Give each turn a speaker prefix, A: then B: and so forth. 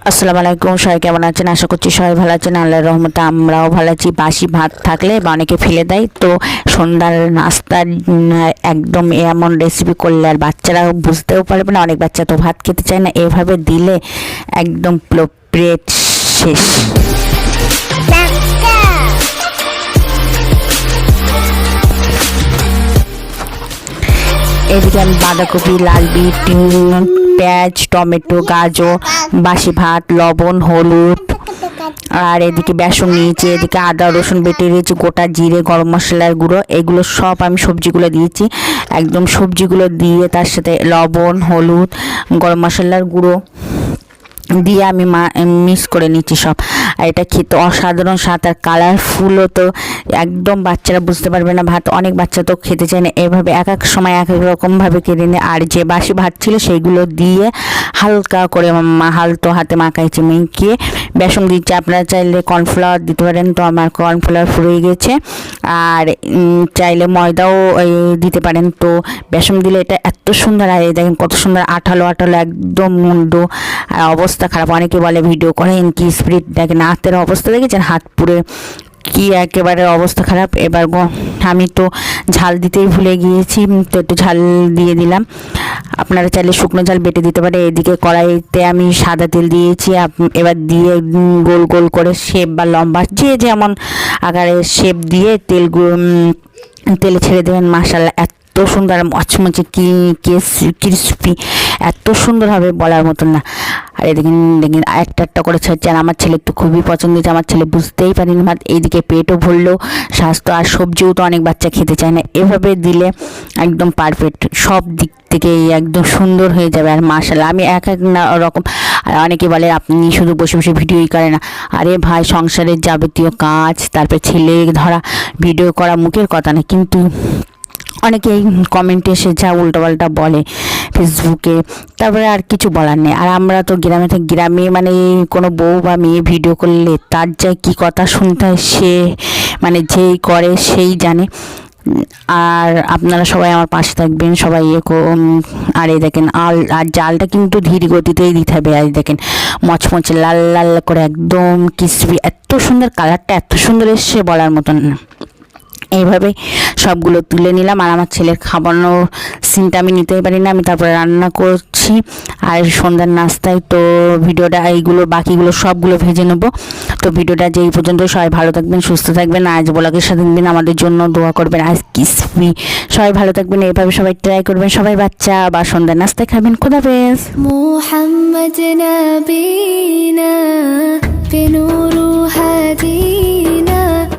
A: আসসালামু আলাইকুম, সবাই কেমন আছেন? আশা করছি সবাই ভালো আছেন। আল্লাহর রহমতে আমরাও ভালো আছি। বাসি ভাত থাকলে বা অনেকে ফেলে দেয়, তো সন্ধ্যার নাস্তার একদম এমন রেসিপি করলে আর বাচ্চারা বুঝতেও পারবে না। অনেক বাচ্চা তো ভাত খেতে চায় না, এভাবে দিলে একদম প্লেট শেষ। এদিকে আমি বাঁধাকপি, লাল বিট, পেঁয়াজ, টমেটো, গাজর, বাসি ভাত, লবণ, হলুদ আর এদিকে বেসন নিয়েছি। এদিকে আদা রসুন বেটে দিয়েছি, গোটা জিরে, গরম মশলার গুঁড়ো, এগুলো সব আমি সবজিগুলো দিয়েছি। একদম সবজিগুলো দিয়ে তার সাথে লবণ, হলুদ, গরম মশলার গুঁড়ো দিয়ে আমি মিক্স করে নিচ্ছি সব। আর এটা খেতে অসাধারণ স্বাদ আর কালারফুলও, তো একদম বাচ্চারা বুঝতে পারবে না। ভাত অনেক বাচ্চা তো খেতে চায় না, এভাবে এক এক সময় এক এক রকমভাবে কেটে নিয়ে আর যে বাসি ভাত ছিল সেইগুলো দিয়ে হালকা করে হালতো হাতে মাখাইছি, মেখে বেসন দিচ্ছি। আপনারা চাইলে কর্নফ্লাওয়ার দিতে পারেন, তো আমার কর্নফ্লাওয়ার ফুরিয়ে গেছে। আর চাইলে ময়দাও দিতে পারেন। তো বেসন দিলে এটা এত সুন্দর, আর এই দেখেন কত সুন্দর আঠালো আঠালো, একদম মুন্ডু। আর অবস্থা খারাপ, অনেকে বলে ভিডিও করেন কি স্পিড, দেখেন হাতের অবস্থা দেখেছেন, হাত পুড়ে কি একেবারে অবস্থা খারাপ। এবার আমি তো ঝাল দিতেই ভুলে গিয়েছি, তো একটু ঝাল দিয়ে দিলাম। আপনারা চাইলে শুকনো ঝাল বেটে দিতে পারে। এদিকে কড়াইতে আমি সাদা তেল দিয়েছি, এবার দিয়ে গোল গোল করে শেপ বা লম্বা যে যেমন আকারে শেপ দিয়ে তেলে ছেড়ে দেবেন। মাশাআল্লাহ এত সুন্দর মচমচে ক্রিসপি, এত সুন্দর হবে বলার মতন না। আর এদিকে দেখেন একটা একটা করে ছাড়ছে, আর আমার ছেলে তো খুবই পছন্দ হয়েছে। আমার ছেলে বুঝতেই পারেনি ভাত, এইদিকে পেটও ভরলো, স্বাস্থ্য আর সবজিও তো অনেক বাচ্চা খেতে চায় না। এভাবে দিলে একদম পারফেক্ট, সব দিক থেকে একদম সুন্দর হয়ে যাবে। আর মাশাআল্লাহ আমি এক এক রকম। আর অনেকে বলে আপনি শুধু বসে বসে ভিডিওই করেন না। আরে ভাই, সংসারের যাবতীয় কাজ, তারপরে ছেলে ধরা, ভিডিও করা মুখের কথা না, কিন্তু অনেকেই কমেন্টে এসে যা উল্টোপাল্টা বলে ফেসবুকে, তারপরে আর কিছু বলার নেই। আর আমরা তো গ্রামে মানে কোনো বউ বা মেয়ে ভিডিও করলে তার যা কী কথা শুনতে হয়, সে মানে যেই করে সেই জানে। আর আপনারা সবাই আমার পাশে থাকবেন, সবাই আর এই দেখেন আর জালটা কিন্তু ধীর গতিতেই দিতে হবে। আর দেখেন মচমচে লাল লাল করে একদম ক্রিসপি, এত সুন্দর কালারটা, এত সুন্দর এসছে বলার মতন না। এইভাবে সবগুলো তুলে নিলাম। আর আমার ছেলের খাবানোর সিনটা আমি নিতেই পারি না, আমি তারপরে রান্না করছি আর সন্ধ্যার নাস্তায়। তো ভিডিওটা এইগুলো বাকিগুলো সবগুলো ভেজে নেবো। তো ভিডিওটা যেই পর্যন্ত, সবাই ভালো থাকবেন, সুস্থ থাকবেন। আজ ব্লগের সাথে দিন আমাদের জন্য দোয়া করবেন। আজ কিসপি, সবাই ভালো থাকবেন, এইভাবে সবাই ট্রাই করবেন। সবাই বাচ্চা বা সন্ধ্যার নাস্তায় খাবেন। খোদা হাফেজ।